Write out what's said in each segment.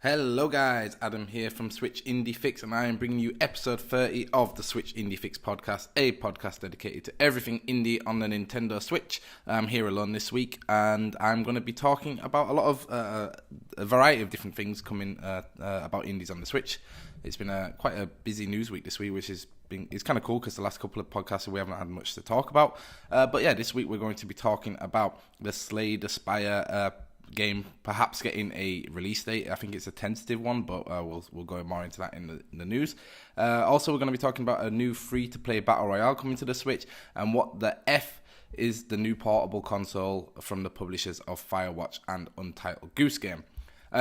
Hello guys, Adam here from Switch Indie Fix, and I am bringing you episode 30 of the Switch Indie Fix podcast, a podcast dedicated to everything indie on the Nintendo Switch. I'm here alone this week, and I'm going to be talking about a lot of a variety of different things coming about indies on the Switch. It's been quite a busy news week this week, which is it's kind of cool because the last couple of podcasts we haven't had much to talk about. But yeah, this week we're going to be talking about the Slay the Spire game perhaps getting a release date. I think it's a tentative one, but we'll go more into that in the news. Also, we're going to be talking about a new free-to-play battle royale coming to the Switch, and what the F is the new portable console from the publishers of Firewatch and Untitled Goose Game.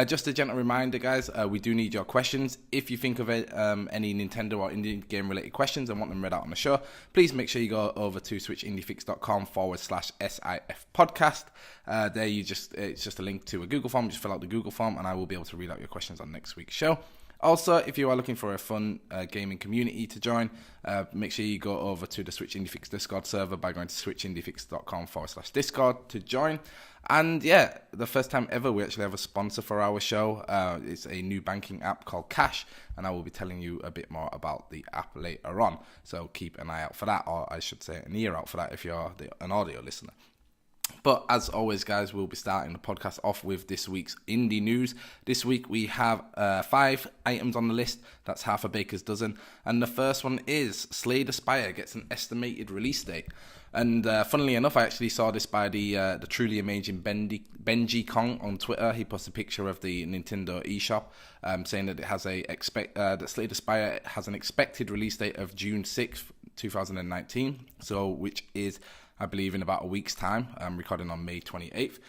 Just a gentle reminder, guys, we do need your questions. If you think of any Nintendo or indie game related questions and want them read out on the show, please make sure you go over to switchindiefix.com/SIF podcast. There it's just a link to a Google form. Just fill out the Google form and I will be able to read out your questions on next week's show. Also, if you are looking for a fun gaming community to join, make sure you go over to the Switch Indie Fix Discord server by going to switchindiefix.com/Discord to join. And yeah, the first time ever we actually have a sponsor for our show. It's a new banking app called Cash, and I will be telling you a bit more about the app later on. So keep an eye out for that, or I should say an ear out for that if you're an audio listener. But as always, guys, we'll be starting the podcast off with this week's indie news. This week we have 5 items on the list. That's half a baker's dozen. And the first one is Slay the Spire gets an estimated release date. And funnily enough, I actually saw this by the truly amazing Benji Kong on Twitter. He posted a picture of the Nintendo eShop, saying that it has that Slay the Spire has an expected release date of June 6th, 2019. So which is, I believe, in about a week's time. I'm recording on May 28th.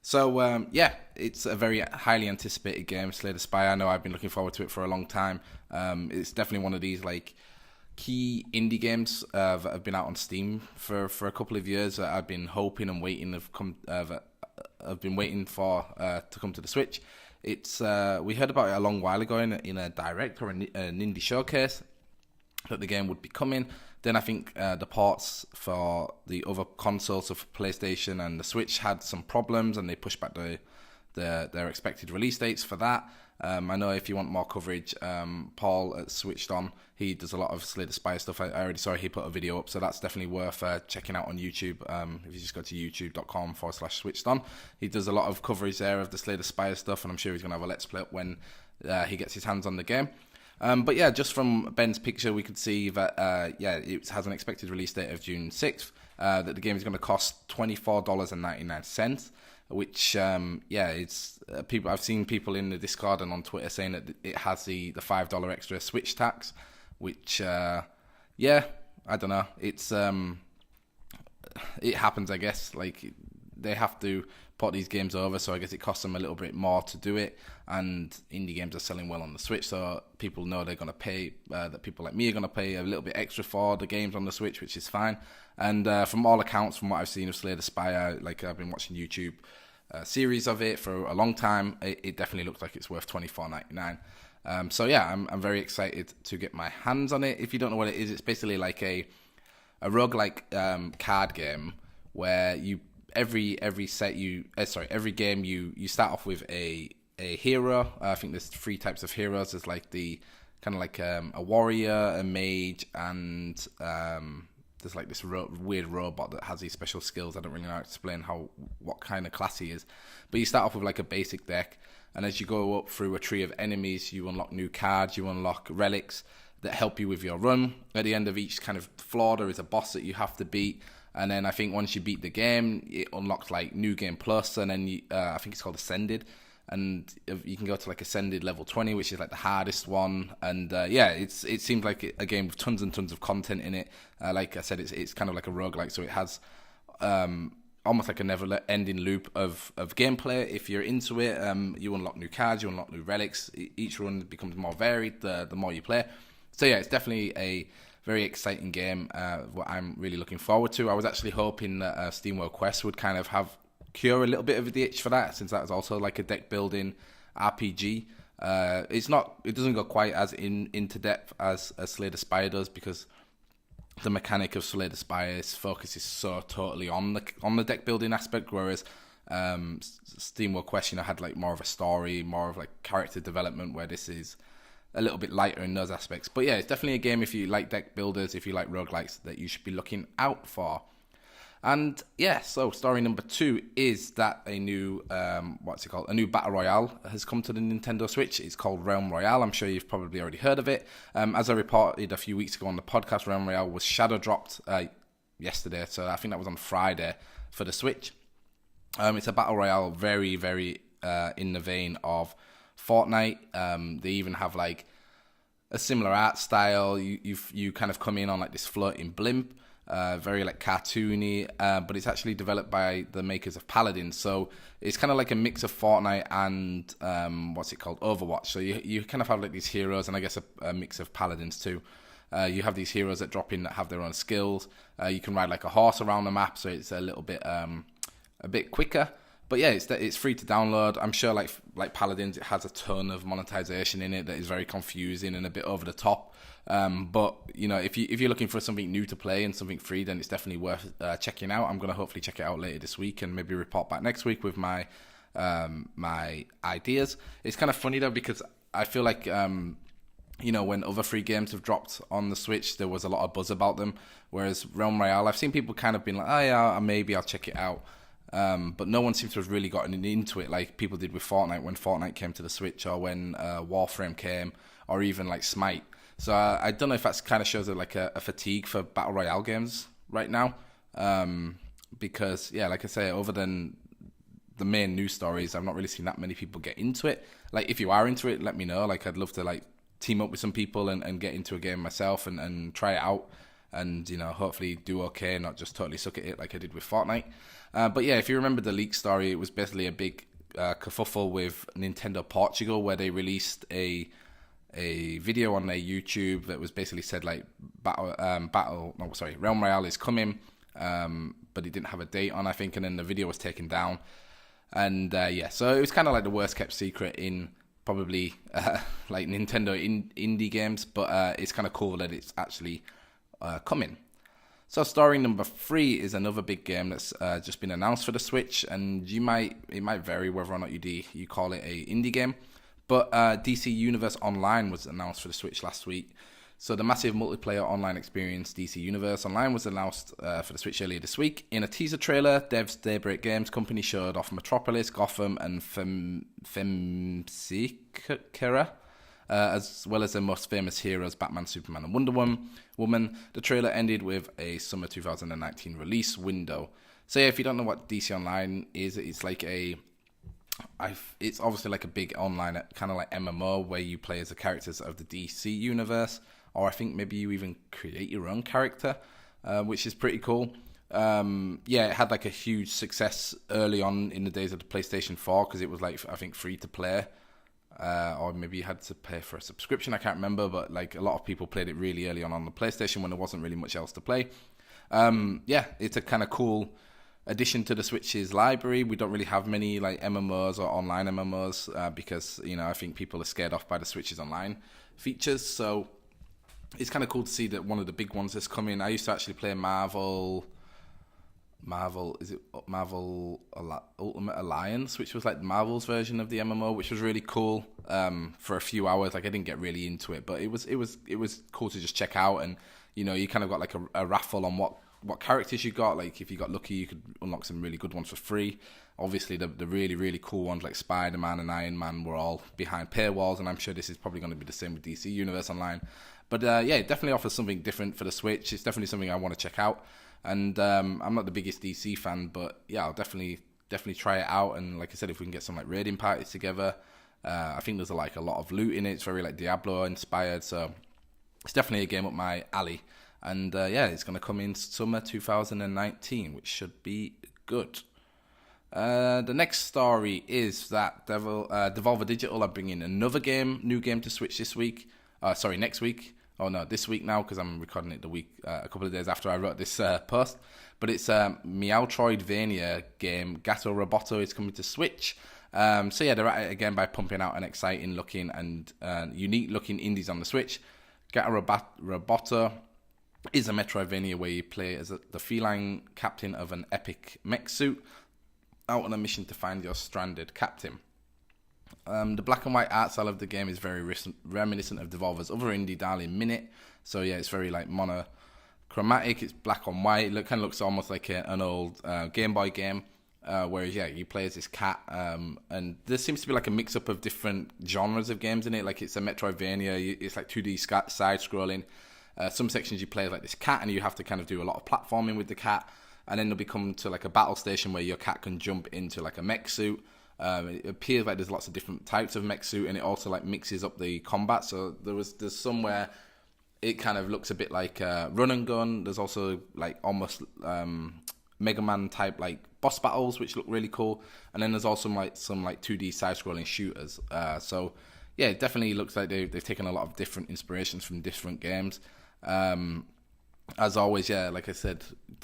So, yeah, it's a very highly anticipated game, Slay the Spire. I know I've been looking forward to it for a long time. It's definitely one of these, like, key indie games that have been out on Steam for a couple of years that I've been hoping and waiting I've been waiting for to come to the Switch. It's we heard about it a long while ago in a direct or an indie showcase that the game would be coming. Then I think the ports for the other consoles, so for PlayStation and the Switch, had some problems, and they pushed back their expected release dates for that. I know if you want more coverage, Paul at Switched On, he does a lot of Slay the Spire stuff. I already saw he put a video up, so that's definitely worth checking out on YouTube. If you just go to youtube.com/switchedon, he does a lot of coverage there of the Slay the Spire stuff, and I'm sure he's going to have a Let's Play up when he gets his hands on the game. But yeah, just from Ben's picture, we could see that it has an expected release date of June 6th, that the game is going to cost $24.99, which, it's people. I've seen people in the Discord and on Twitter saying that it has the $5 extra Switch tax, which, I don't know. It's, it happens, I guess. Like, they have to port these games over, so I guess it costs them a little bit more to do it, and indie games are selling well on the Switch, so people know they're going to pay, that people like me are going to pay a little bit extra for the games on the Switch, which is fine. And from all accounts, from what I've seen of Slay the Spire, like I've been watching YouTube series of it for a long time, it definitely looks like it's worth $24.99. So yeah, I'm very excited to get my hands on it. If you don't know what it is, it's basically like a roguelike card game where you every game you start off with a hero. I think there's 3 types of heroes. There's like the kind of like a warrior, a mage, and there's like this weird robot that has these special skills. I don't really know how to explain what kind of class he is, but you start off with like a basic deck, and as you go up through a tree of enemies, you unlock new cards, you unlock relics that help you with your run. At the end of each kind of floor, there is a boss that you have to beat. And then I think once you beat the game, it unlocks like New Game Plus, and then I think it's called Ascended, and you can go to like Ascended level 20, which is like the hardest one. And it seems like a game with tons and tons of content in it. Like I said, it's kind of like a roguelike, so it has almost like a never-ending loop of gameplay. If you're into it, you unlock new cards, you unlock new relics. Each run becomes more varied the more you play. So yeah, it's definitely a very exciting game, what I'm really looking forward to. I was actually hoping that SteamWorld Quest would kind of cure a little bit of the itch for that, since that is also like a deck building RPG. It doesn't go quite as into depth as Slay the Spire does, because the mechanic of Slay the Spire's focus is so totally on the deck building aspect, whereas SteamWorld Quest, had like more of a story, more of like character development, where this is a little bit lighter in those aspects. But yeah, it's definitely a game if you like deck builders, if you like roguelikes, that you should be looking out for. And yeah, so story number 2 is that a new, a new battle royale has come to the Nintendo Switch. It's called Realm Royale. I'm sure you've probably already heard of it. As I reported a few weeks ago on the podcast, Realm Royale was shadow dropped yesterday, so I think that was on Friday for the Switch. It's a battle royale very, very in the vein of Fortnite. They even have like a similar art style. You kind of come in on like this floating blimp. Very like cartoony, but it's actually developed by the makers of Paladins, so it's kind of like a mix of Fortnite and Overwatch. So you kind of have like these heroes, and I guess a mix of Paladins too. You have these heroes that drop in that have their own skills. You can ride like a horse around the map, so it's a little bit quicker. But yeah, it's free to download. I'm sure like Paladins, it has a ton of monetization in it that is very confusing and a bit over the top. But if you're looking for something new to play and something free, then it's definitely worth checking out. I'm gonna hopefully check it out later this week and maybe report back next week with my my ideas. It's kind of funny though, because I feel like when other free games have dropped on the Switch, there was a lot of buzz about them. Whereas Realm Royale, I've seen people kind of been like, oh yeah, maybe I'll check it out. But no one seems to have really gotten into it like people did with Fortnite when Fortnite came to the Switch, or when Warframe came, or even like Smite. So I don't know if that kind of shows like a fatigue for Battle Royale games right now. Because, yeah, like I say, other than the main news stories, I've not really seen that many people get into it. Like, if you are into it, let me know. Like, I'd love to like team up with some people and get into a game myself and try it out. And, hopefully do okay, not just totally suck at it like I did with Fortnite. But yeah, if you remember the leak story, it was basically a big kerfuffle with Nintendo Portugal, where they released a video on their YouTube that was basically said like Realm Royale is coming, but it didn't have a date on, I think, and then the video was taken down. And so it was kind of like the worst kept secret in probably like Nintendo indie games, but it's kind of cool that it's actually coming. So story number 3 is another big game that's just been announced for the Switch, and it might vary whether or not you call it a indie game. But DC Universe Online was announced for the Switch last week. So the massive multiplayer online experience DC Universe Online was announced for the Switch earlier this week. In a teaser trailer, devs Daybreak Games company showed off Metropolis, Gotham, and Themyscira, as well as their most famous heroes, Batman, Superman, and Wonder Woman. The trailer ended with a summer 2019 release window. So yeah, if you don't know what DC Online is, it's like it's obviously like a big online kind of like MMO where you play as the characters of the DC universe, or I think maybe you even create your own character, which is pretty cool. It had like a huge success early on in the days of the PlayStation 4 because it was like, I think, free to play, or maybe you had to pay for a subscription, I can't remember, but like a lot of people played it really early on the PlayStation when there wasn't really much else to play. It's a kind of cool addition to the Switch's library. We don't really have many like MMOs or online MMOs because I think people are scared off by the Switch's online features. So it's kind of cool to see that one of the big ones has come in. I used to actually play Marvel Ultimate Alliance, which was like Marvel's version of the MMO, which was really cool for a few hours. Like I didn't get really into it, but it was cool to just check out. And you kind of got like a raffle on what characters you got. Like if you got lucky, you could unlock some really good ones for free. Obviously the really, really cool ones like Spider-Man and Iron Man were all behind paywalls, and I'm sure this is probably going to be the same with DC Universe Online. But it definitely offers something different for the Switch. It's definitely something I want to check out. And I'm not the biggest DC fan, but yeah, I'll definitely try it out. And like I said, if we can get some like raiding parties together, I think there's like a lot of loot in it. It's very like Diablo inspired, so it's definitely a game up my alley. And it's going to come in summer 2019, which should be good. The next story is that Devolver Digital are bringing another new game to Switch this week. Next week. Oh no, this week now, because I'm recording it a couple of days after I wrote this post. But it's a Meowtroidvania game, Gato Roboto, is coming to Switch. They're at it again by pumping out an exciting looking and unique looking indies on the Switch. Gato Roboto is a Metroidvania where you play as the feline captain of an epic mech suit. out on a mission to find your stranded captain. The black and white art style of the game is very reminiscent of Devolver's other indie darling Minute. So yeah, it's very like monochromatic. It's black on white. It kind of looks almost like an old Game Boy game. Whereas yeah, you play as this cat, and there seems to be like a mix up of different genres of games in it. Like it's a Metroidvania. It's like 2D side scrolling. Some sections you play as like this cat, and you have to kind of do a lot of platforming with the cat. And then there'll become to like a battle station where your cat can jump into like a mech suit. It appears like there's lots of different types of mech suit, and it also like mixes up the combat. So there's somewhere it kind of looks a bit like run and gun. There's also like almost Mega Man type like boss battles, which look really cool. And then there's also some 2D side scrolling shooters. So yeah, it definitely looks like they've taken a lot of different inspirations from different games. As always, yeah, like I said,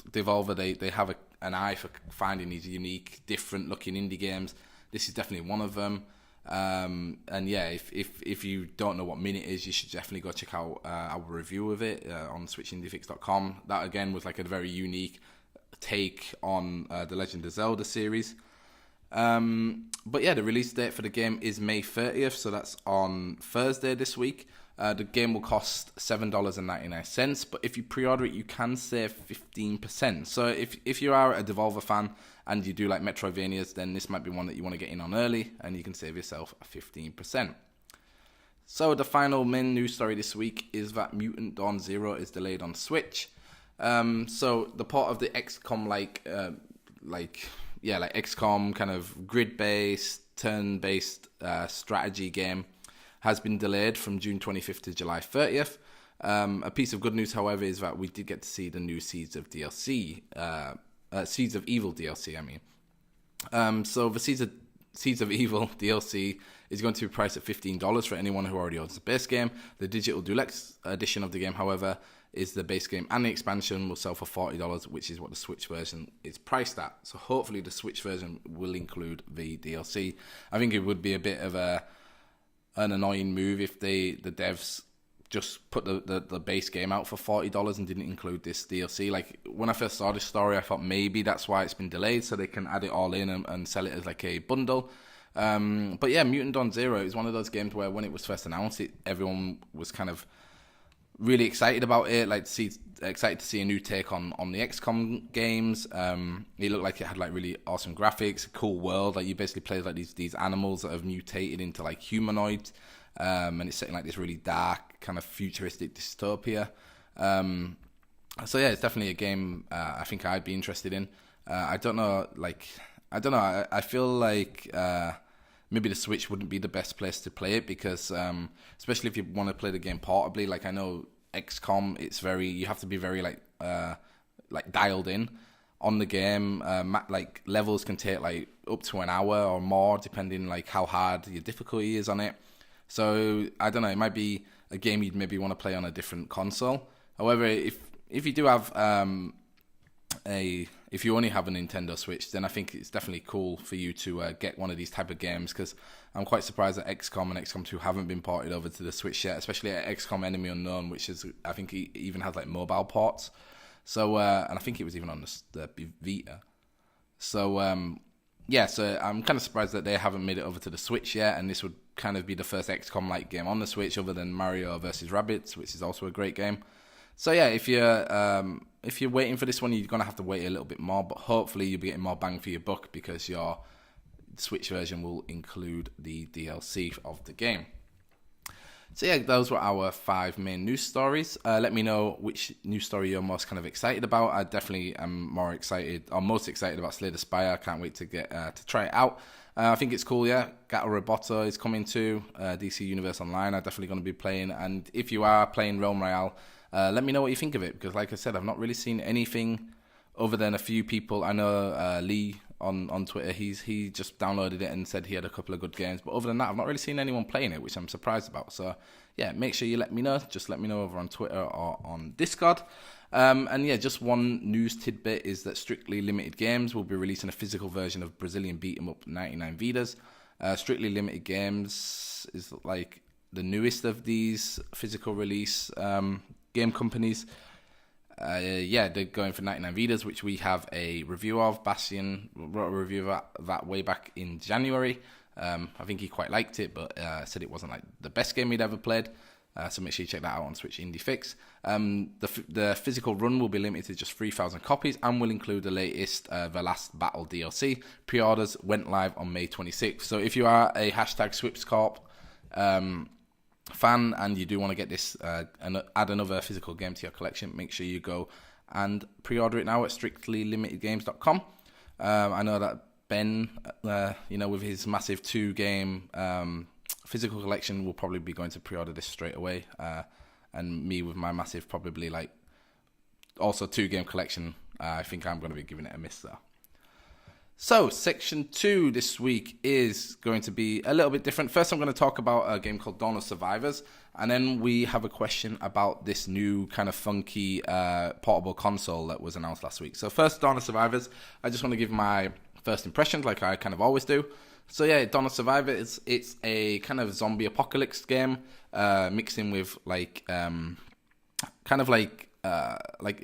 Devolver, they have an eye for finding these unique, different looking indie games. This is definitely one of them. And yeah, if you don't know what Minute is, you should definitely go check out our review of it on switchindiefix.com. That again was like a very unique take on the Legend of Zelda series. But yeah, the release date for the game is May 30th, so that's on Thursday this week. The game will cost $7.99, but if you pre-order it, you can save 15%. So if you are a Devolver fan and you do like Metroidvanias, then this might be one that you want to get in on early, and you can save yourself 15%. So the final main news story this week is that Mutant Dawn Zero is delayed on Switch. So the part of the XCOM XCOM kind of grid-based, turn-based strategy game has been delayed from June 25th to July 30th. A piece of good news, however, is that we did get to see the new Seeds of DLC, Seeds of Evil DLC, I mean. So the Seeds of Evil DLC is going to be priced at $15 for anyone who already owns the base game. The digital deluxe edition of the game, however, is the base game, and the expansion will sell for $40, which is what the Switch version is priced at. So hopefully the Switch version will include the DLC. I think it would be a bit of an annoying move if the devs just put the base game out for $40 and didn't include this DLC. Like when I first saw this story, I thought maybe that's why it's been delayed, so they can add it all in and sell it as like a bundle. But yeah, Mutant Dawn Zero is one of those games where when it was first announced, everyone was kind of really excited about it, excited to see a new take on the XCOM games. It looked like it had like really awesome graphics, a cool world. Like you basically play like these animals that have mutated into like humanoids, and it's set in like this really dark kind of futuristic dystopia. So yeah, it's definitely a game I think I'd be interested in. I don't know. I feel like maybe the Switch wouldn't be the best place to play it because, especially if you want to play the game portably, like I know XCOM, you have to be very like dialed in on the game. Like levels can take like up to an hour or more, depending like how hard your difficulty is on it. So I don't know, it might be a game you'd maybe want to play on a different console. However, if you do have if you only have a Nintendo Switch, then I think it's definitely cool for you to get one of these type of games, because I'm quite surprised that XCOM and XCOM 2 haven't been ported over to the Switch yet, especially at XCOM Enemy Unknown, which is, I think it even has like mobile ports. So, and I think it was even on the Vita. So, so I'm kind of surprised that they haven't made it over to the Switch yet, and this would kind of be the first XCOM-like game on the Switch other than Mario vs. Rabbids, which is also a great game. So yeah, if you're waiting for this one, you're gonna have to wait a little bit more, but hopefully you'll be getting more bang for your buck because your Switch version will include the DLC of the game. So yeah, those were our 5 main news stories. Let me know which news story you're most kind of excited about. I definitely am most excited about Slay the Spire. I can't wait to get to try it out. I think it's cool, yeah. Gato Roboto is coming to DC Universe Online. I'm definitely going to be playing, and if you are playing Realm Royale, let me know what you think of it, because like I said, I've not really seen anything other than a few people. I know Lee on Twitter, he just downloaded it and said he had a couple of good games, but other than that, I've not really seen anyone playing it, which I'm surprised about. So yeah, make sure you let me know. Just let me know over on Twitter or on Discord. And yeah, just one news tidbit is that Strictly Limited Games will be releasing a physical version of Brazilian Beat 'em Up 99 Vidas. Strictly Limited Games is like the newest of these physical release game companies. Yeah, they're going for 99 Vidas, which we have a review of. Bastian wrote a review of that way back in January. I think he quite liked it, but said it wasn't like the best game he'd ever played. So make sure you check that out on Switch Indie Fix. The physical run will be limited to just 3,000 copies and will include the latest The Last Battle DLC. Pre-orders went live on May 26th. So if you are a #SwipsCorp fan and you do want to get this and add another physical game to your collection, make sure you go and pre-order it now at strictlylimitedgames.com. I know that Ben, with his massive 2-game physical collection, will probably be going to pre-order this straight away. And me with my massive, probably like also 2-game collection, I think I'm going to be giving it a miss though. So, section 2 this week is going to be a little bit different. First, I'm going to talk about a game called Dawn of Survivors, and then we have a question about this new kind of funky portable console that was announced last week. So, first, Dawn of Survivors. I just want to give my first impressions, like I kind of always do. So, yeah, Dawn of Survivors, it's a kind of zombie apocalypse game, mixing with like it's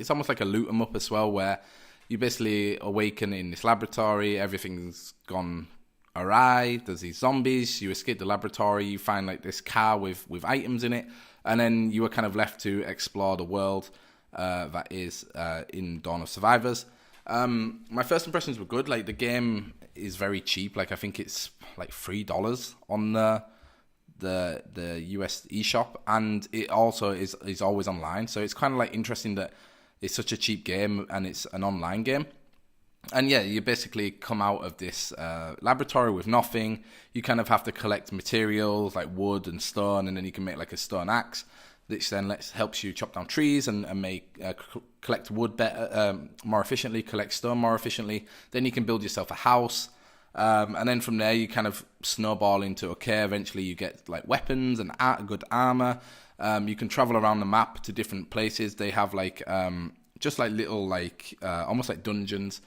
almost like a loot 'em up as well, where you basically awaken in this laboratory, everything's gone awry, there's these zombies, you escape the laboratory, you find like this car with items in it, and then you are kind of left to explore the world that is in Dawn of Survivors. My first impressions were good. Like, the game is very cheap. Like, I think it's like $3 on the US eShop, and it also is always online. So it's kind of like interesting that it's such a cheap game and it's an online game. And yeah, you basically come out of this laboratory with nothing. You kind of have to collect materials like wood and stone, and then you can make like a stone axe, which then helps you chop down trees and make collect wood better, more efficiently, collect stone more efficiently. Then you can build yourself a house. And then from there, you kind of snowball into, okay, eventually you get like weapons and good armor. You can travel around the map to different places. They have like just like little like almost like dungeons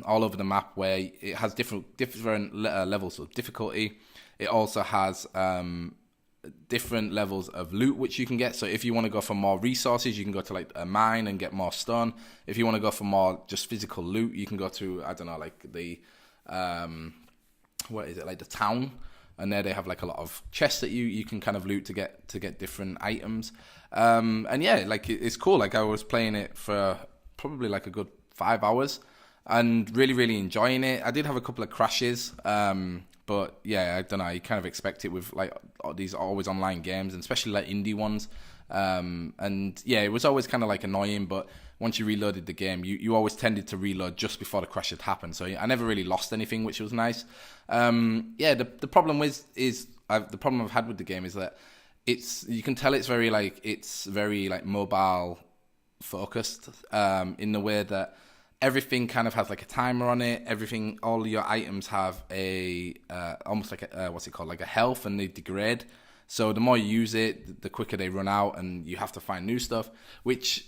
all over the map, where it has different levels of difficulty. It also has different levels of loot which you can get. So if you want to go for more resources, you can go to like a mine and get more stone. If you want to go for more just physical loot, you can go to, I don't know, like the what is it, like the town, and there they have like a lot of chests that you can kind of loot to get different items. And yeah, like it's cool. Like, I was playing it for probably like a good 5 hours and really, really enjoying it. I did have a couple of crashes, but yeah, I don't know, you kind of expect it with like these always online games, and especially like indie ones. And yeah, it was always kind of like annoying, but once you reloaded the game, you always tended to reload just before the crash had happened. So I never really lost anything, which was nice. Yeah, the problem the problem I've had with the game is that you can tell it's very like mobile focused, in the way that everything kind of has like a timer on it. All your items have almost like what's it called, like a health, and they degrade. So the more you use it, the quicker they run out, and you have to find new stuff. Which,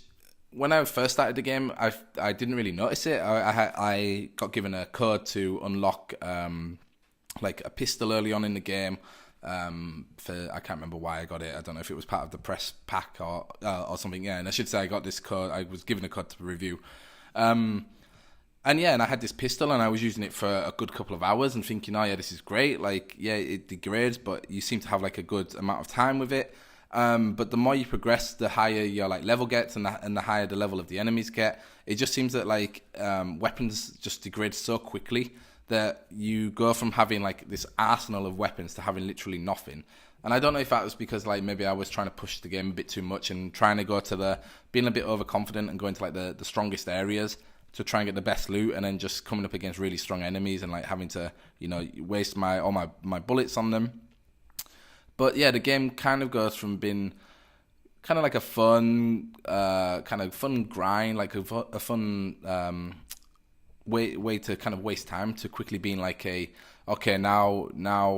when I first started the game, I didn't really notice it. I got given a code to unlock like a pistol early on in the game. I can't remember why I got it. I don't know if it was part of the press pack or something. Yeah, and I should say I got this code. I was given a code to review. And I had this pistol, and I was using it for a good couple of hours and thinking, oh yeah, this is great. Like, yeah, it degrades, but you seem to have like a good amount of time with it. But the more you progress, the higher your like level gets, and the higher the level of the enemies get. It just seems that like weapons just degrade so quickly that you go from having like this arsenal of weapons to having literally nothing. And I don't know if that was because like maybe I was trying to push the game a bit too much and trying to go to being a bit overconfident and going to like the strongest areas to try and get the best loot, and then just coming up against really strong enemies and like having to, waste all my bullets on them. But yeah, the game kind of goes from being kind of like a fun grind, like a fun way to kind of waste time, to quickly being like now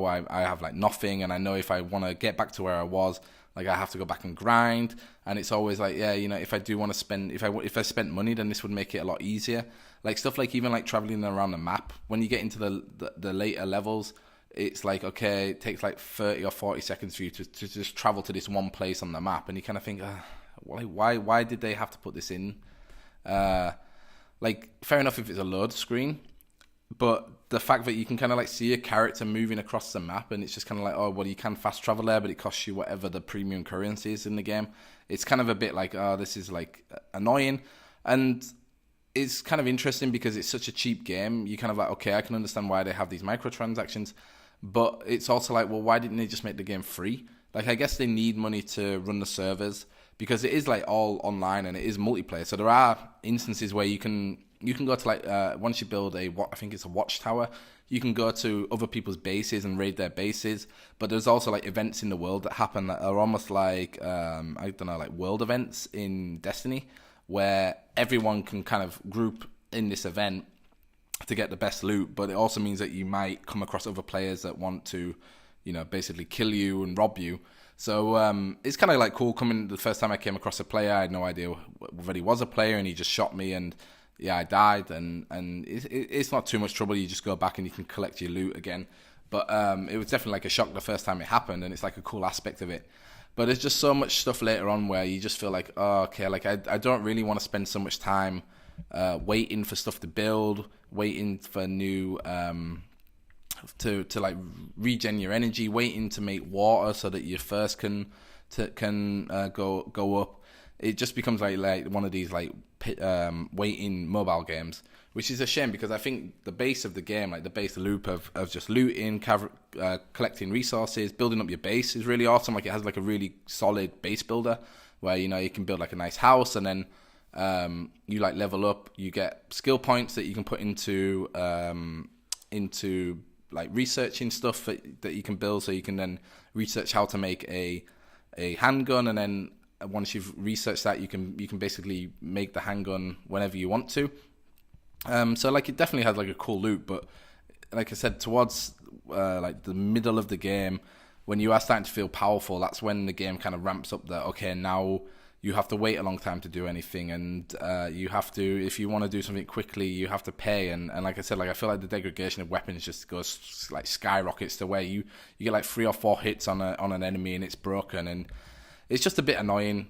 I have like nothing, and I know if I want to get back to where I was, like I have to go back and grind. And it's always like, yeah, if I do want to spend, if I spent money, then this would make it a lot easier. Like stuff like even like traveling around the map, when you get into the later levels, it's like, okay, it takes like 30 or 40 seconds for you to just travel to this one place on the map, and you kind of think, why did they have to put this in? Like, fair enough if it's a load screen, but the fact that you can kind of like see a character moving across the map, and it's just kind of like, oh, well, you can fast travel there, but it costs you whatever the premium currency is in the game. It's kind of a bit like, oh, this is like annoying. And it's kind of interesting because it's such a cheap game. You kind of like, okay, I can understand why they have these microtransactions, but it's also like, well, why didn't they just make the game free? Like, I guess they need money to run the servers because it is like all online and it is multiplayer. So there are instances where you can go to like once you build I think it's a watchtower, you can go to other people's bases and raid their bases. But there's also like events in the world that happen that are almost like I don't know, like world events in Destiny, where everyone can kind of group in this event to get the best loot. But it also means that you might come across other players that want to, you know, basically kill you and rob you. So it's kind of like cool. The first time I came across a player, I had no idea whether he was a player, and he just shot me, and yeah, I died. And it's not too much trouble. You just go back and you can collect your loot again. But it was definitely like a shock the first time it happened, and it's like a cool aspect of it. But there's just so much stuff later on where you just feel like, oh, okay, like I don't really want to spend so much time waiting for stuff to build, waiting for new to like regen your energy, waiting to make water so that your thirst can go up. It just becomes like one of these like waiting mobile games, which is a shame because I think the base of the game, like the base loop of just looting, collecting resources, building up your base is really awesome. Like it has like a really solid base builder where, you know, you can build like a nice house, and then you like level up, you get skill points that you can put into like researching stuff that you can build, so you can then research how to make a handgun, and then once you've researched that, you can basically make the handgun whenever you want to. So like it definitely has like a cool loop, but like I said, towards like the middle of the game, when you are starting to feel powerful, that's when the game kind of ramps up that, okay, now you have to wait a long time to do anything, and you have to, if you want to do something quickly, you have to pay. And like I said, like I feel like the degradation of weapons just goes like skyrockets to where you get like 3 or 4 hits on an enemy and it's broken, and it's just a bit annoying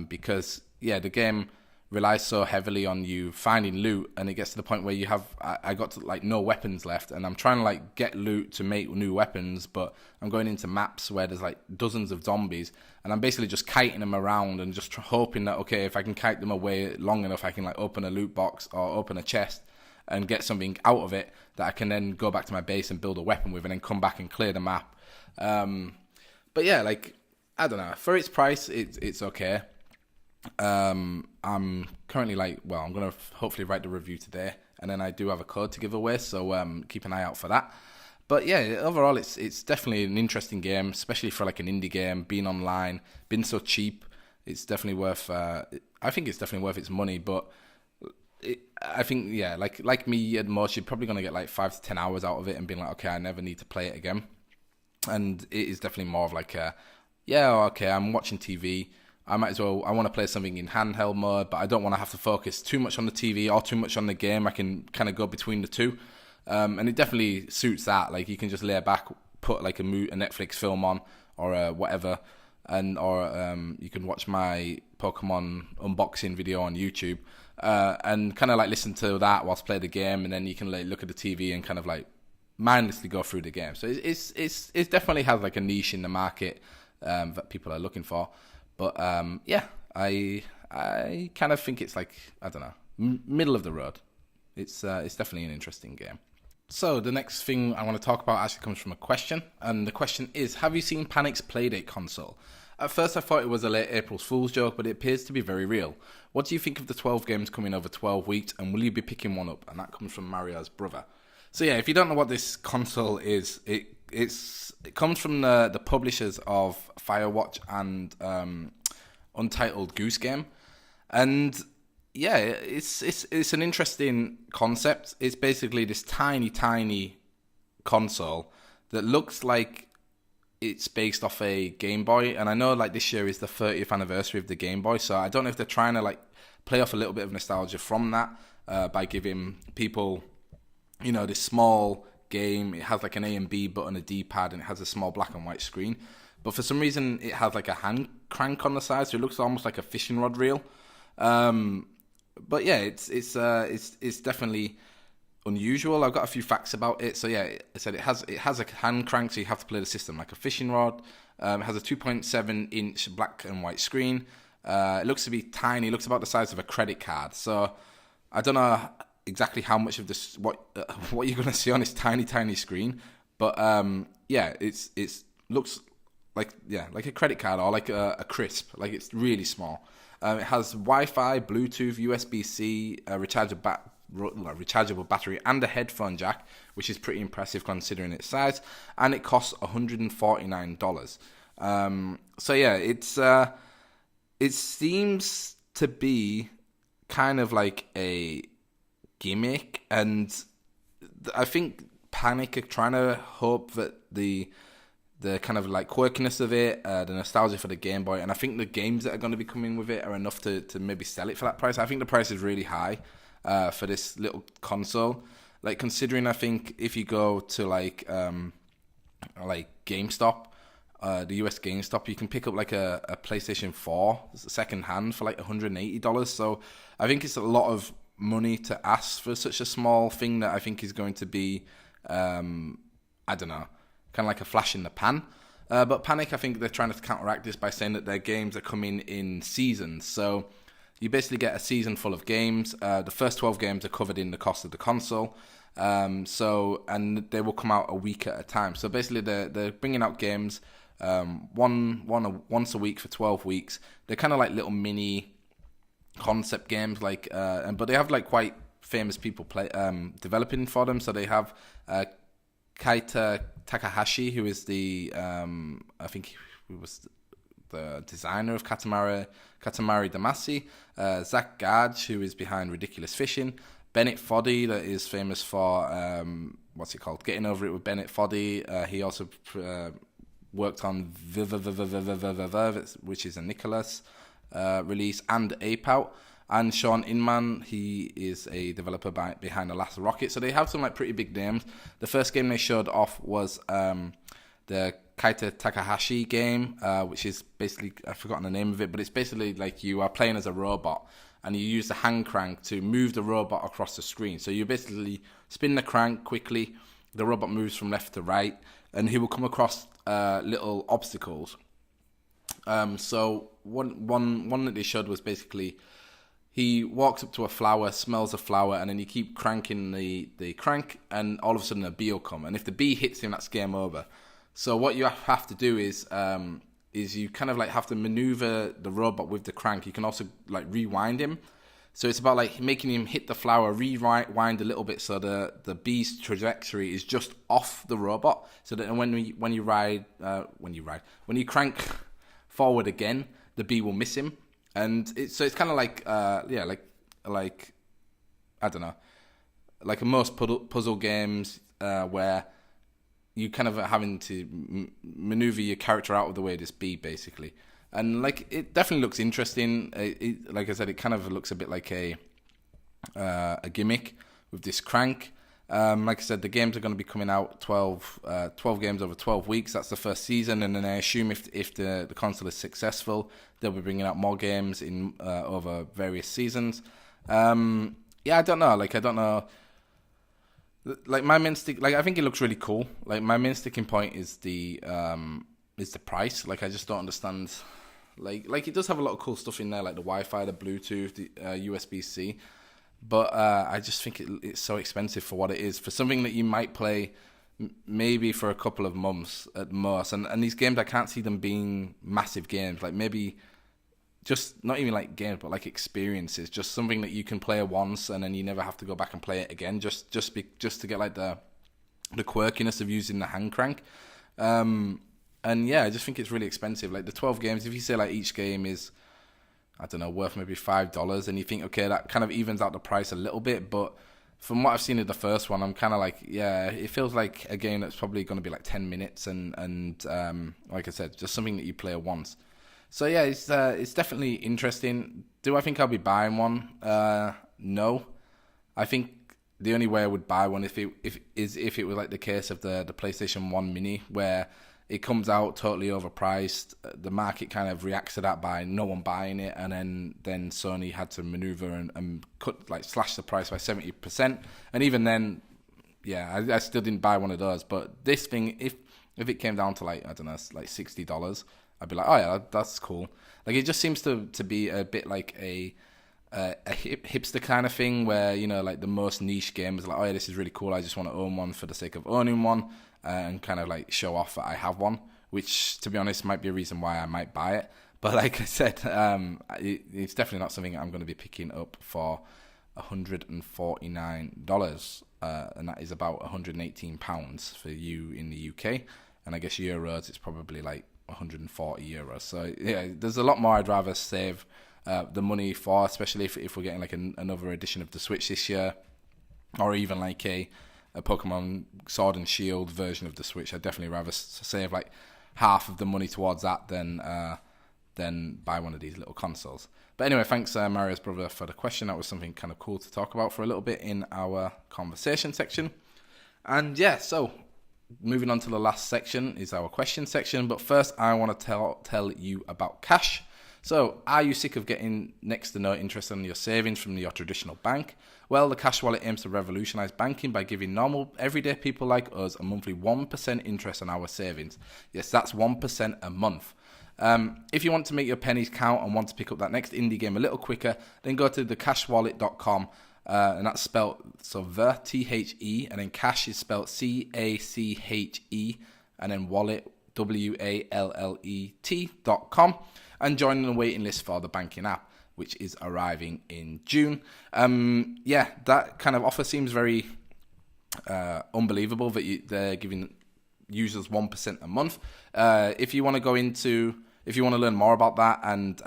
because yeah, the game relies so heavily on you finding loot, and it gets to the point where you have I got to like no weapons left, and I'm trying to like get loot to make new weapons, but I'm going into maps where there's like dozens of zombies, and I'm basically just kiting them around and just hoping that, okay, if I can kite them away long enough, I can like open a loot box or open a chest and get something out of it that I can then go back to my base and build a weapon with, and then come back and clear the map. But yeah, like I don't know, for its price, it's okay. I'm currently like, well, I'm gonna hopefully write the review today, and then I do have a code to give away, so keep an eye out for that. But yeah, overall, it's definitely an interesting game, especially for like an indie game, being online, being so cheap. It's definitely worth. I think it's definitely worth its money, but I think, yeah, like me at most, you're probably gonna get like 5 to 10 hours out of it, and being like, okay, I never need to play it again. And it is definitely more of like yeah, okay, I'm watching TV. I might as well, I want to play something in handheld mode, but I don't want to have to focus too much on the TV or too much on the game. I can kind of go between the two. And it definitely suits that. Like, you can just lay back, put like a Netflix film on or whatever, or you can watch my Pokemon unboxing video on YouTube and kind of like listen to that whilst play the game, and then you can like look at the TV and kind of like mindlessly go through the game. So it definitely has like a niche in the market that people are looking for. But yeah, I kind of think it's like, I don't know, middle of the road. It's definitely an interesting game. So the next thing I want to talk about actually comes from a question, and the question is, have you seen Panic's Playdate console? At first I thought it was a late April Fool's joke, but it appears to be very real. What do you think of the 12 games coming over 12 weeks, and will you be picking one up? And that comes from Mario's brother. So yeah, if you don't know what this console is, it comes from the publishers of Firewatch and Untitled Goose Game, and yeah, it's an interesting concept. It's basically this tiny console that looks like it's based off a Game Boy, and I know like this year is the 30th anniversary of the Game Boy, so I don't know if they're trying to like play off a little bit of nostalgia from that by giving people, you know, this small game. It has like an A and B button, a D-pad, and it has a small black and white screen. but for some reason it has like a hand crank on the side, so it looks almost like a fishing rod reel. But yeah, it's definitely unusual. I've got a few facts about it. So yeah, I said it has a hand crank, so you have to play the system like a fishing rod. It has a 2.7-inch black and white screen. It looks to be tiny. It looks about the size of a credit card. So I don't know exactly how much of this what you're gonna see on this tiny screen, but yeah, it's looks like a credit card or like a crisp. Like it's really small. It has Wi-Fi, Bluetooth, USB-C, rechargeable battery, and a headphone jack, which is pretty impressive considering its size. And it costs $149. So yeah, it seems to be kind of like a gimmick, and I think Panic are trying to hope that the kind of like quirkiness of it, the nostalgia for the Game Boy, and I think the games that are going to be coming with it are enough to maybe sell it for that price. I think the price is really high for this little console. Like considering, I think if you go to like GameStop, the US GameStop, you can pick up like a PlayStation 4 second hand for like $180. So I think it's a lot of money to ask for such a small thing that I think is going to be, I don't know, kind of like a flash in the pan. But Panic, I think they're trying to counteract this by saying that their games are coming in seasons. So you basically get a season full of games. The first 12 games are covered in the cost of the console. And they will come out a week at a time. So basically they're bringing out games once a week for 12 weeks. They're kind of like little mini concept games, but they have like quite famous people developing for them. So they have Kaita Takahashi, who is the I think he was the designer of Katamari Damacy, Zach Gage, who is behind Ridiculous Fishing, Bennett Foddy, that is famous for Getting Over It with Bennett Foddy. He also worked on which is a Nicholas release, and Ape Out. And Sean Inman, he is a developer behind The Last Rocket. So they have some like pretty big names. The first game they showed off was the Kaita Takahashi game, which is basically, I've forgotten the name of it, but it's basically like you are playing as a robot and you use the hand crank to move the robot across the screen. So you basically spin the crank quickly, the robot moves from left to right, and he will come across little obstacles. So one that they showed was basically he walks up to a flower, smells a flower, and then you keep cranking the crank, and all of a sudden a bee will come. And if the bee hits him, that's game over. So what you have to do is you kind of like have to maneuver the robot with the crank. You can also like rewind him. So it's about like making him hit the flower, rewind a little bit so the bee's trajectory is just off the robot. So that when you crank forward again, the bee will miss him. And it's kind of like like I don't know, like in most puzzle games where you kind of are having to maneuver your character out of the way of this bee, basically. And like it definitely looks interesting. Like I said, it kind of looks a bit like a gimmick with this crank. Like I said, the games are going to be coming out 12 games over 12 weeks. That's the first season, and then I assume if the console is successful, they'll be bringing out more games in over various seasons. Yeah, I don't know. Like I don't know. Like my main I think it looks really cool. Like my main sticking point is the price. Like I just don't understand. Like it does have a lot of cool stuff in there, like the Wi-Fi, the Bluetooth, the USB-C. But I just think it's so expensive for what it is. For something that you might play maybe for a couple of months at most. And these games, I can't see them being massive games. Like maybe just not even like games, but like experiences. Just something that you can play once and then you never have to go back and play it again. Just to get like the quirkiness of using the hand crank. And yeah, I just think it's really expensive. Like the 12 games, if you say like each game is, I don't know, worth maybe $5, and you think, okay, that kind of evens out the price a little bit. But from what I've seen of the first one, I'm kind of like, yeah, it feels like a game that's probably going to be like 10 minutes, and like I said, just something that you play once. So yeah, it's definitely interesting. Do I think I'll be buying one? No. I think the only way I would buy one if it was like the case of the PlayStation 1 Mini, where it comes out totally overpriced. The market kind of reacts to that by no one buying it, and then Sony had to maneuver and slash the price by 70%. And even then, yeah, I still didn't buy one of those. But this thing, if it came down to like, I don't know, like $60, I'd be like, oh yeah, that's cool. Like, it just seems to be a bit like a hipster kind of thing, where, you know, like the most niche gamers are like, oh yeah, this is really cool, I just want to own one for the sake of owning one, and kind of like show off that I have one, which, to be honest, might be a reason why I might buy it. But like I said, it's definitely not something I'm going to be picking up for $149, and that is about £118 for you in the UK, and I guess euros, it's probably like 140 euros. So yeah, there's a lot more I'd rather save the money for, especially if we're getting like another edition of the Switch this year, or even like a Pokemon Sword and Shield version of the Switch. I'd definitely rather save like half of the money towards that than buy one of these little consoles. But anyway, thanks Mario's brother for the question. That was something kind of cool to talk about for a little bit in our conversation section. And yeah, so moving on to the last section is our question section. But first, I want to tell you about Cash. So, are you sick of getting next to no interest on your savings from your traditional bank? Well, the Cash Wallet aims to revolutionize banking by giving normal, everyday people like us a monthly 1% interest on our savings. Yes, that's 1% a month. If you want to make your pennies count and want to pick up that next indie game a little quicker, then go to thecashwallet.com, and that's spelled so the and then Cash is spelled CACHE, and then wallet WALLET.com, and join the waiting list for the banking app, which is arriving in June. Yeah, that kind of offer seems very unbelievable that they're giving users 1% a month. If you want to learn more about that and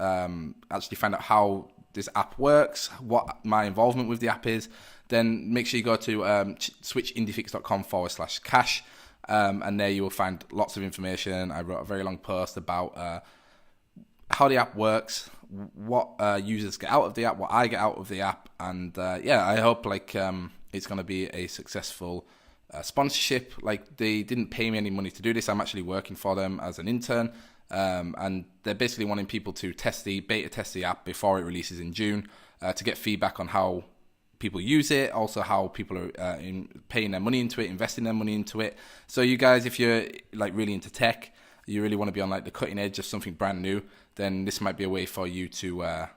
actually find out how this app works, what my involvement with the app is, then make sure you go to switchindiefix.com/cash, and there you will find lots of information. I wrote a very long post about how the app works, what users get out of the app, what I get out of the app, and yeah, I hope it's going to be a successful sponsorship. Like, they didn't pay me any money to do this. I'm actually working for them as an intern, and they're basically wanting people to beta test the app before it releases in June, to get feedback on how people use it, also how people are paying their money into it, investing their money into it. So you guys, if you're like really into tech, you really want to be on like the cutting edge of something brand new, then this might be a way for you to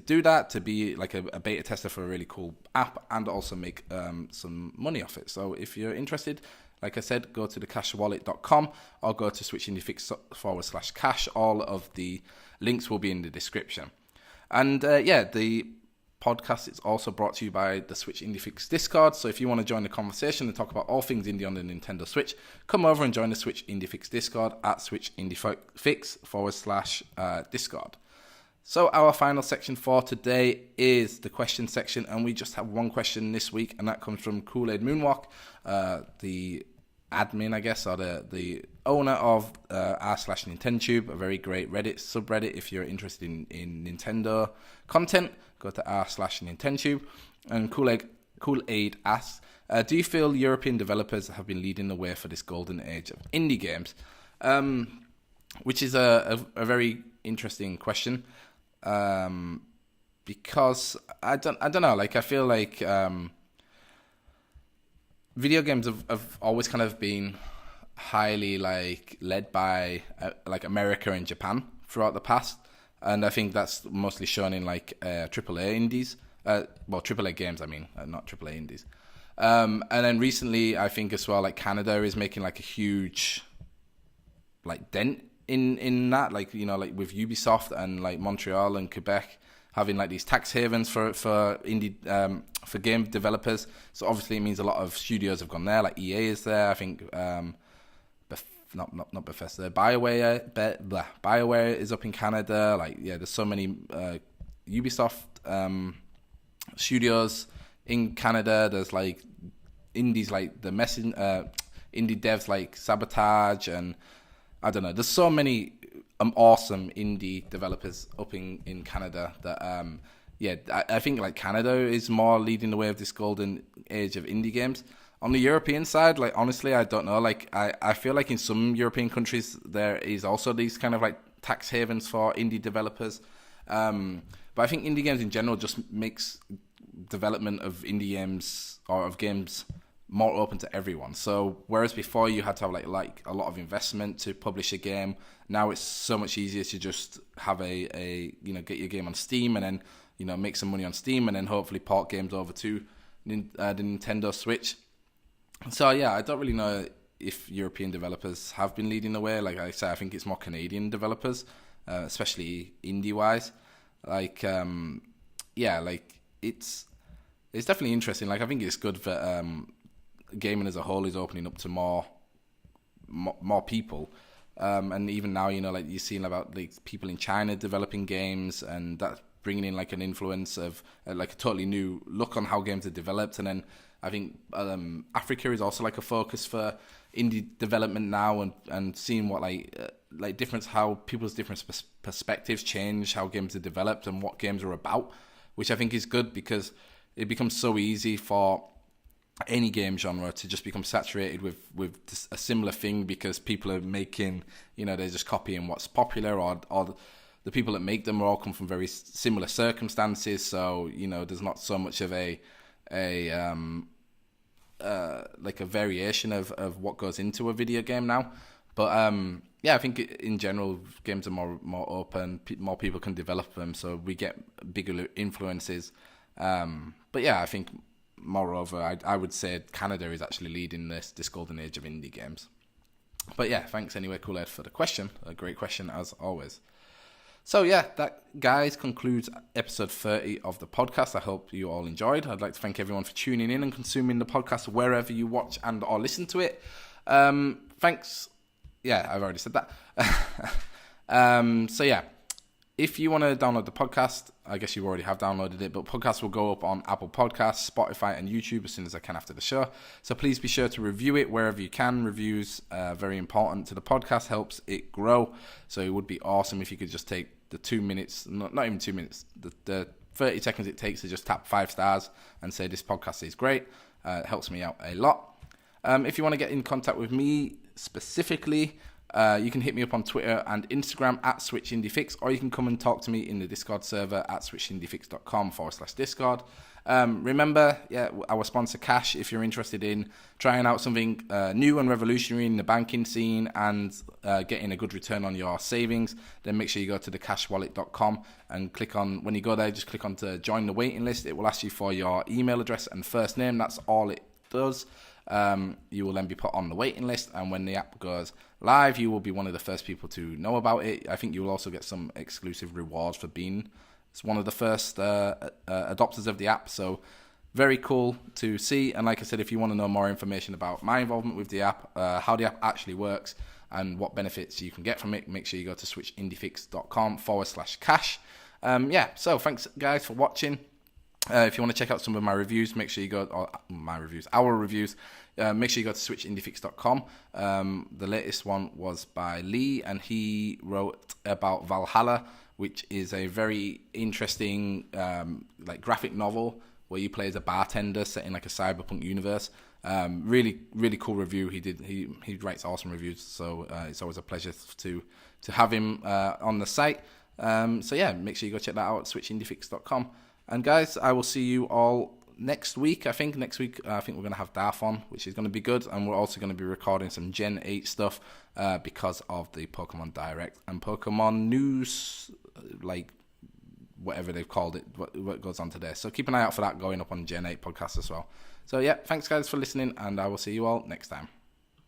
do that, to be like a beta tester for a really cool app, and also make some money off it. So if you're interested, like I said, go to thecashwallet.com or go to switchindiefix/cash. All of the links will be in the description. And yeah, the podcast is also brought to you by the Switch IndieFix Discord. So if you want to join the conversation and talk about all things indie on the Nintendo Switch, come over and join the Switch IndieFix Discord at switchindiefix/Discord. So our final section for today is the question section, and we just have one question this week, and that comes from Kool-Aid Moonwalk, the admin, I guess, or the owner of r/NintenTube, a very great Reddit subreddit. If you're interested in Nintendo content, go to r/NintenTube. And Kool-Aid asks, do you feel European developers have been leading the way for this golden age of indie games? Which is a very interesting question. Because I don't know, like, I feel like video games have always kind of been highly like led by like America and Japan throughout the past, and I think that's mostly shown in like AAA indies, AAA games, I mean, not AAA indies. And then recently, I think as well, like Canada is making like a huge like dent in that, like, you know, like with Ubisoft and like Montreal and Quebec having like these tax havens for indie for game developers. So obviously it means a lot of studios have gone there. Like EA is there, I think. Not Bethesda. BioWare is up in Canada. Like, yeah, there's so many Ubisoft studios in Canada. There's like indies like the indie devs like Sabotage, and I don't know. There's so many awesome indie developers up in Canada that I think like Canada is more leading the way of this golden age of indie games. On the European side, like honestly, I don't know. Like I feel like in some European countries there is also these kind of like tax havens for indie developers. But I think indie games in general just makes development of indie games or of games more open to everyone. So whereas before you had to have like a lot of investment to publish a game, now it's so much easier to just have a get your game on Steam and then make some money on Steam and then hopefully port games over to the Nintendo Switch. So yeah, I don't really know if European developers have been leading the way. Like I say, I think it's more Canadian developers, especially indie wise. Like it's definitely interesting. Like I think it's good that gaming as a whole is opening up to more people. And even now, like you're seeing about like people in China developing games, and that's bringing in like an influence of like a totally new look on how games are developed. And then I think Africa is also like a focus for indie development now, and seeing what like difference how people's different perspectives change how games are developed and what games are about, which I think is good because it becomes so easy for any game genre to just become saturated with a similar thing because people are making, they're just copying what's popular, or the people that make them all come from very similar circumstances. So, there's not so much of a variation of what goes into a video game now. But I think in general games are more open, more people can develop them, so we get bigger influences. But yeah, I think moreover, I would say Canada is actually leading this golden age of indie games. But yeah, thanks anyway, Cool Ed, for the question. A great question as always. So yeah, that, guys, concludes episode 30 of the podcast. I hope you all enjoyed. I'd like to thank everyone for tuning in and consuming the podcast wherever you watch and or listen to it. Thanks. Yeah, I've already said that. So yeah, if you want to download the podcast, I guess you already have downloaded it, but podcasts will go up on Apple Podcasts, Spotify, and YouTube as soon as I can after the show. So please be sure to review it wherever you can. Reviews are very important to the podcast, helps it grow. So it would be awesome if you could just take the 2 minutes, not even 2 minutes, the 30 seconds it takes to just tap 5 stars and say this podcast is great. It helps me out a lot. If you want to get in contact with me specifically, you can hit me up on Twitter and Instagram at SwitchIndieFix, or you can come and talk to me in the Discord server at switchindiefix.com/Discord. Remember, our sponsor Cash, if you're interested in trying out something new and revolutionary in the banking scene and getting a good return on your savings, then make sure you go to thecashwallet.com and click on, when you go there, just click on to join the waiting list. It will ask you for your email address and first name. That's all it does. You will then be put on the waiting list, and when the app goes live, you will be one of the first people to know about it. I think you will also get some exclusive rewards for being one of the first adopters of the app, so very cool to see. And like I said, if you want to know more information about my involvement with the app, how the app actually works and what benefits you can get from it, make sure you go to switchindiefix.com/cash. So thanks guys for watching. If you want to check out some of my reviews, make sure you go, or our reviews, make sure you go to switchindiefix.com. The latest one was by Lee, and he wrote about Valhalla, which is a very interesting graphic novel where you play as a bartender set in like a cyberpunk universe. Really, really cool review. He writes awesome reviews, so it's always a pleasure to have him on the site. So yeah, make sure you go check that out at switchindiefix.com. And guys, I will see you all next week. I think we're going to have Darth on, which is going to be good. And we're also going to be recording some Gen 8 stuff because of the Pokemon Direct and Pokemon News, like whatever they've called it, what goes on today. So keep an eye out for that going up on Gen 8 podcast as well. So yeah, thanks guys for listening, and I will see you all next time.